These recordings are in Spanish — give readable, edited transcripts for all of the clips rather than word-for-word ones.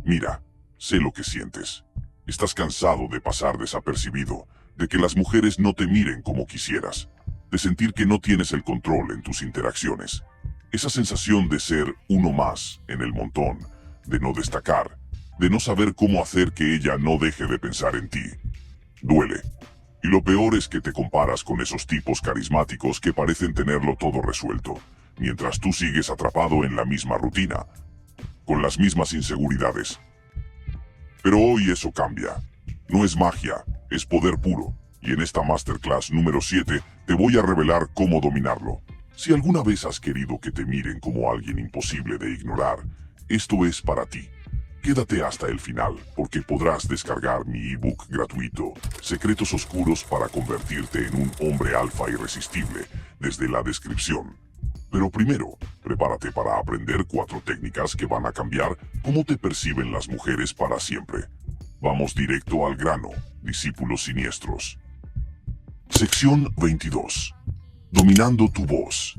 Mira, sé lo que sientes. Estás cansado de pasar desapercibido, de que las mujeres no te miren como quisieras, de sentir que no tienes el control en tus interacciones. Esa sensación de ser uno más en el montón, de no destacar, de no saber cómo hacer que ella no deje de pensar en ti. Duele. Y lo peor es que te comparas con esos tipos carismáticos que parecen tenerlo todo resuelto, mientras tú sigues atrapado en la misma rutina, con las mismas inseguridades. Pero hoy eso cambia. No es magia, es poder puro. Y en esta Masterclass número 7 te voy a revelar cómo dominarlo. Si alguna vez has querido que te miren como alguien imposible de ignorar, esto es para ti. Quédate hasta el final, porque podrás descargar mi ebook gratuito, Secretos Oscuros para convertirte en un hombre alfa irresistible, desde la descripción. Pero primero, prepárate para aprender 4 técnicas que van a cambiar cómo te perciben las mujeres para siempre. Vamos directo al grano, discípulos siniestros. Sección 22. Dominando tu voz.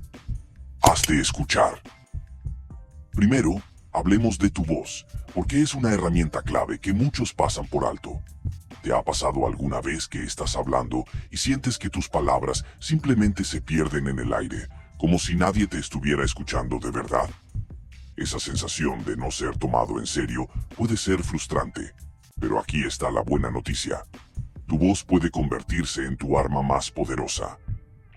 Hazte escuchar. Primero, hablemos de tu voz, porque es una herramienta clave que muchos pasan por alto. ¿Te ha pasado alguna vez que estás hablando y sientes que tus palabras simplemente se pierden en el aire, como si nadie te estuviera escuchando de verdad? Esa sensación de no ser tomado en serio puede ser frustrante, pero aquí está la buena noticia. Tu voz puede convertirse en tu arma más poderosa.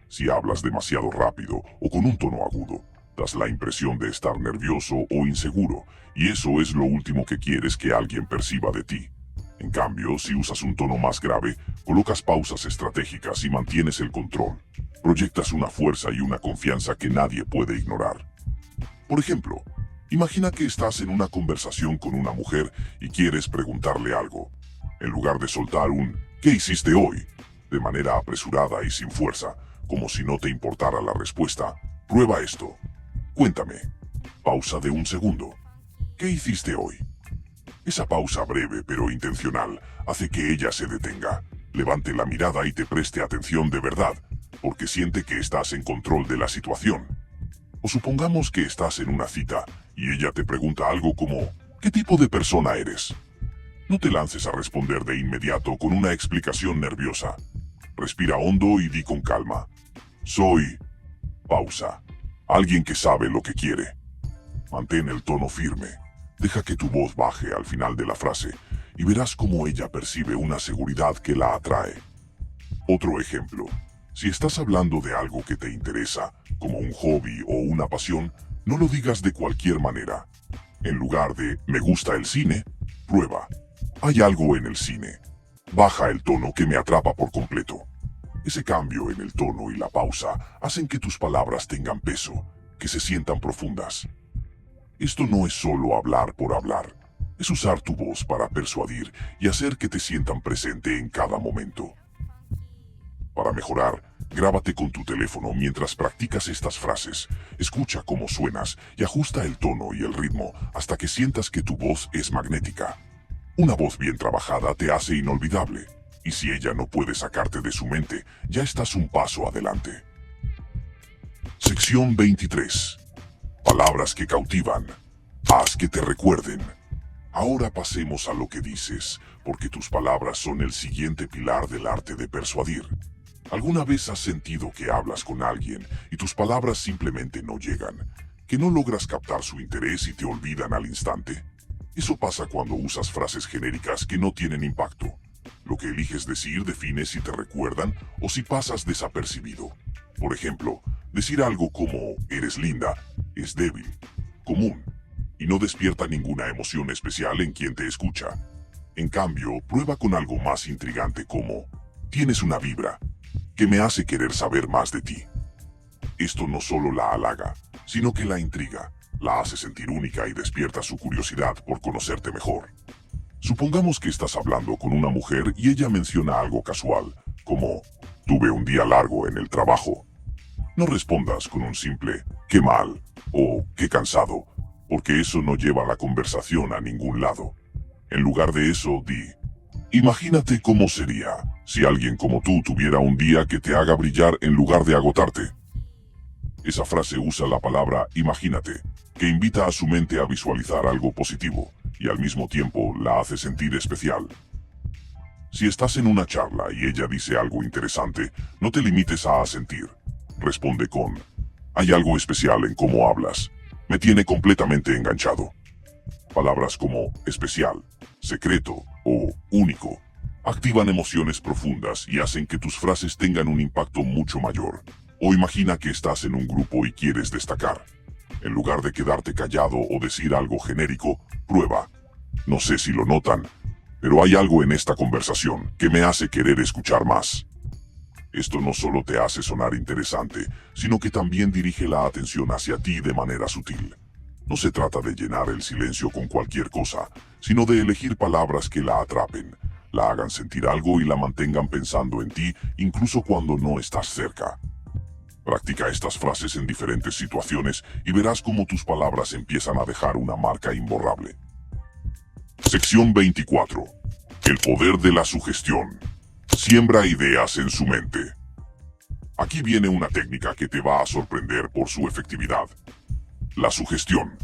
Si hablas demasiado rápido o con un tono agudo, das la impresión de estar nervioso o inseguro, y eso es lo último que quieres que alguien perciba de ti. En cambio, si usas un tono más grave, colocas pausas estratégicas y mantienes el control. Proyectas una fuerza y una confianza que nadie puede ignorar. Por ejemplo, imagina que estás en una conversación con una mujer y quieres preguntarle algo. En lugar de soltar un ¿qué hiciste hoy?, de manera apresurada y sin fuerza, como si no te importara la respuesta, prueba esto. Cuéntame. Pausa de un segundo. ¿Qué hiciste hoy? Esa pausa breve pero intencional hace que ella se detenga, levante la mirada y te preste atención de verdad, porque siente que estás en control de la situación. O supongamos que estás en una cita y ella te pregunta algo como ¿qué tipo de persona eres? No te lances a responder de inmediato con una explicación nerviosa. Respira hondo y di con calma. Soy... Pausa. Alguien que sabe lo que quiere. Mantén el tono firme. Deja que tu voz baje al final de la frase y verás cómo ella percibe una seguridad que la atrae. Otro ejemplo. Si estás hablando de algo que te interesa, como un hobby o una pasión, no lo digas de cualquier manera. En lugar de «me gusta el cine», prueba «hay algo en el cine». Baja el tono que me atrapa por completo. Ese cambio en el tono y la pausa hacen que tus palabras tengan peso, que se sientan profundas. Esto no es solo hablar por hablar, es usar tu voz para persuadir y hacer que te sientan presente en cada momento. Para mejorar, grábate con tu teléfono mientras practicas estas frases, escucha cómo suenas y ajusta el tono y el ritmo hasta que sientas que tu voz es magnética. Una voz bien trabajada te hace inolvidable, y si ella no puede sacarte de su mente, ya estás un paso adelante. Sección 23. Palabras que cautivan. Haz que te recuerden. Ahora pasemos a lo que dices, porque tus palabras son el siguiente pilar del arte de persuadir. ¿Alguna vez has sentido que hablas con alguien y tus palabras simplemente no llegan? ¿Que no logras captar su interés y te olvidan al instante? Eso pasa cuando usas frases genéricas que no tienen impacto. Lo que eliges decir define si te recuerdan o si pasas desapercibido. Por ejemplo, decir algo como «eres linda» es débil, común, y no despierta ninguna emoción especial en quien te escucha. En cambio, prueba con algo más intrigante como «tienes una vibra que me hace querer saber más de ti». Esto no solo la halaga, sino que la intriga, la hace sentir única y despierta su curiosidad por conocerte mejor. Supongamos que estás hablando con una mujer y ella menciona algo casual, como «tuve un día largo en el trabajo». No respondas con un simple «qué mal» o «qué cansado», porque eso no lleva la conversación a ningún lado. En lugar de eso, di «imagínate cómo sería si alguien como tú tuviera un día que te haga brillar en lugar de agotarte». Esa frase usa la palabra «imagínate», que invita a su mente a visualizar algo positivo, y al mismo tiempo la hace sentir especial. Si estás en una charla y ella dice algo interesante, no te limites a asentir. Responde con: hay algo especial en cómo hablas. Me tiene completamente enganchado. Palabras como especial, secreto o único activan emociones profundas y hacen que tus frases tengan un impacto mucho mayor. O imagina que estás en un grupo y quieres destacar. En lugar de quedarte callado o decir algo genérico, prueba. No sé si lo notan, pero hay algo en esta conversación que me hace querer escuchar más. Esto no solo te hace sonar interesante, sino que también dirige la atención hacia ti de manera sutil. No se trata de llenar el silencio con cualquier cosa, sino de elegir palabras que la atrapen, la hagan sentir algo y la mantengan pensando en ti incluso cuando no estás cerca. Practica estas frases en diferentes situaciones y verás cómo tus palabras empiezan a dejar una marca imborrable. Sección 24. El poder de la sugestión. Siembra ideas en su mente. Aquí viene una técnica que te va a sorprender por su efectividad. La sugestión.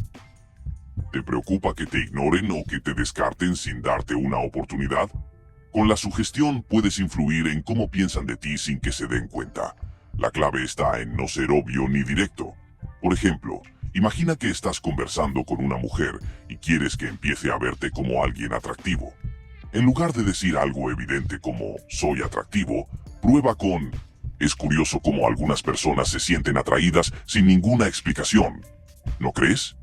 ¿Te preocupa que te ignoren o que te descarten sin darte una oportunidad? Con la sugestión puedes influir en cómo piensan de ti sin que se den cuenta. La clave está en no ser obvio ni directo. Por ejemplo, imagina que estás conversando con una mujer y quieres que empiece a verte como alguien atractivo. En lugar de decir algo evidente como soy atractivo, prueba con: es curioso cómo algunas personas se sienten atraídas sin ninguna explicación. ¿No crees?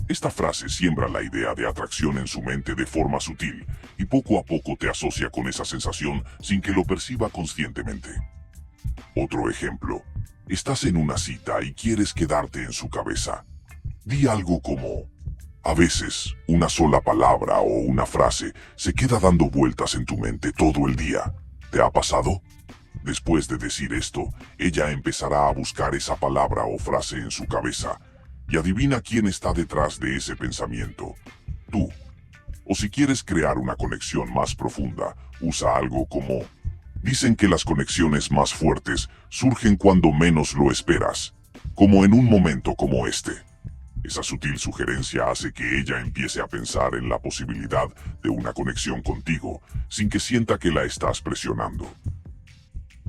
Esta frase siembra la idea de atracción en su mente de forma sutil y poco a poco te asocia con esa sensación sin que lo perciba conscientemente. Otro ejemplo. Estás en una cita y quieres quedarte en su cabeza. Di algo como: a veces, una sola palabra o una frase se queda dando vueltas en tu mente todo el día. ¿Te ha pasado? Después de decir esto, ella empezará a buscar esa palabra o frase en su cabeza. Y adivina quién está detrás de ese pensamiento. Tú. O si quieres crear una conexión más profunda, usa algo como: dicen que las conexiones más fuertes surgen cuando menos lo esperas, como en un momento como este. Esa sutil sugerencia hace que ella empiece a pensar en la posibilidad de una conexión contigo, sin que sienta que la estás presionando.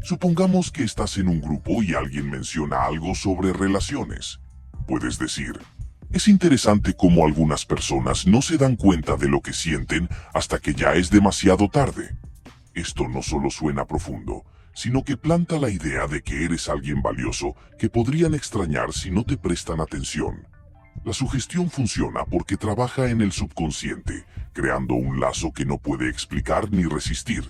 Supongamos que estás en un grupo y alguien menciona algo sobre relaciones. Puedes decir: es interesante cómo algunas personas no se dan cuenta de lo que sienten hasta que ya es demasiado tarde. Esto no solo suena profundo, sino que planta la idea de que eres alguien valioso que podrían extrañar si no te prestan atención. La sugestión funciona porque trabaja en el subconsciente, creando un lazo que no puede explicar ni resistir.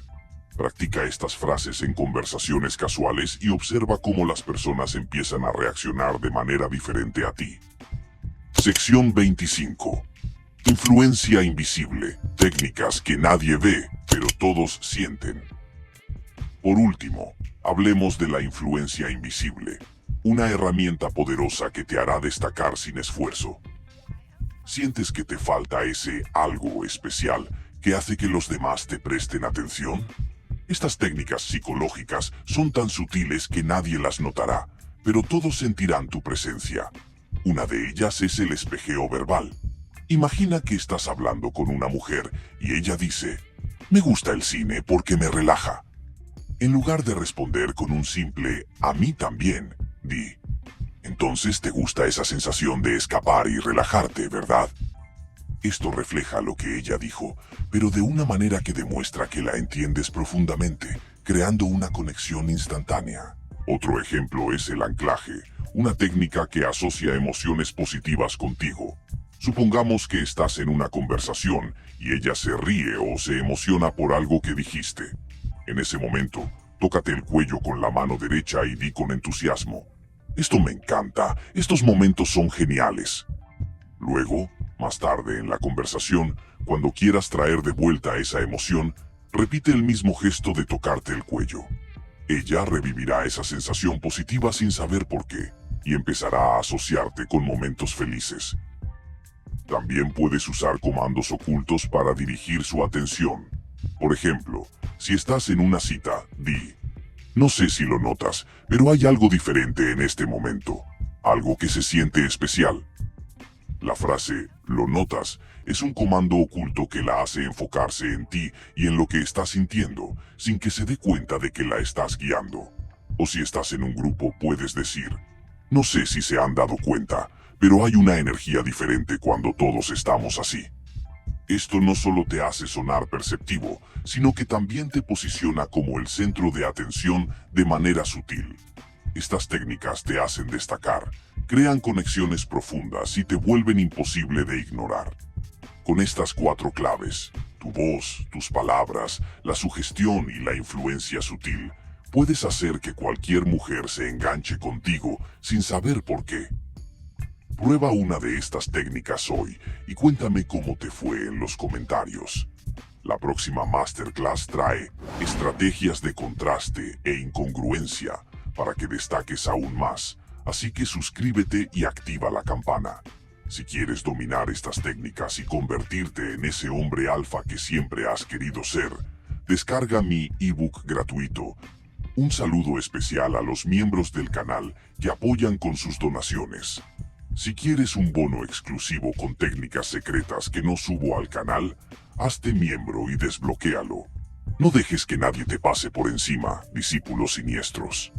Practica estas frases en conversaciones casuales y observa cómo las personas empiezan a reaccionar de manera diferente a ti. Sección 25. Influencia invisible. Técnicas que nadie ve, pero todos sienten. Por último, hablemos de la influencia invisible. Una herramienta poderosa que te hará destacar sin esfuerzo. ¿Sientes que te falta ese algo especial que hace que los demás te presten atención? Estas técnicas psicológicas son tan sutiles que nadie las notará, pero todos sentirán tu presencia. Una de ellas es el espejeo verbal. Imagina que estás hablando con una mujer y ella dice: me gusta el cine porque me relaja. En lugar de responder con un simple "a mí también", di: entonces te gusta esa sensación de escapar y relajarte, ¿verdad? Esto refleja lo que ella dijo, pero de una manera que demuestra que la entiendes profundamente, creando una conexión instantánea. Otro ejemplo es el anclaje, una técnica que asocia emociones positivas contigo. Supongamos que estás en una conversación y ella se ríe o se emociona por algo que dijiste. En ese momento, tócate el cuello con la mano derecha y di con entusiasmo: esto me encanta, estos momentos son geniales. Luego, más tarde en la conversación, cuando quieras traer de vuelta esa emoción, repite el mismo gesto de tocarte el cuello. Ella revivirá esa sensación positiva sin saber por qué, y empezará a asociarte con momentos felices. También puedes usar comandos ocultos para dirigir su atención. Por ejemplo, si estás en una cita, di: no sé si lo notas, pero hay algo diferente en este momento, algo que se siente especial. La frase «lo notas» es un comando oculto que la hace enfocarse en ti y en lo que estás sintiendo, sin que se dé cuenta de que la estás guiando. O si estás en un grupo, puedes decir: no sé si se han dado cuenta, pero hay una energía diferente cuando todos estamos así. Esto no solo te hace sonar perceptivo, sino que también te posiciona como el centro de atención de manera sutil. Estas técnicas te hacen destacar, crean conexiones profundas y te vuelven imposible de ignorar. Con estas 4 claves, tu voz, tus palabras, la sugestión y la influencia sutil, puedes hacer que cualquier mujer se enganche contigo sin saber por qué. Prueba una de estas técnicas hoy y cuéntame cómo te fue en los comentarios. La próxima masterclass trae estrategias de contraste e incongruencia para que destaques aún más, así que suscríbete y activa la campana. Si quieres dominar estas técnicas y convertirte en ese hombre alfa que siempre has querido ser, descarga mi ebook gratuito. Un saludo especial a los miembros del canal que apoyan con sus donaciones. Si quieres un bono exclusivo con técnicas secretas que no subo al canal, hazte miembro y desbloquéalo. No dejes que nadie te pase por encima, discípulos siniestros.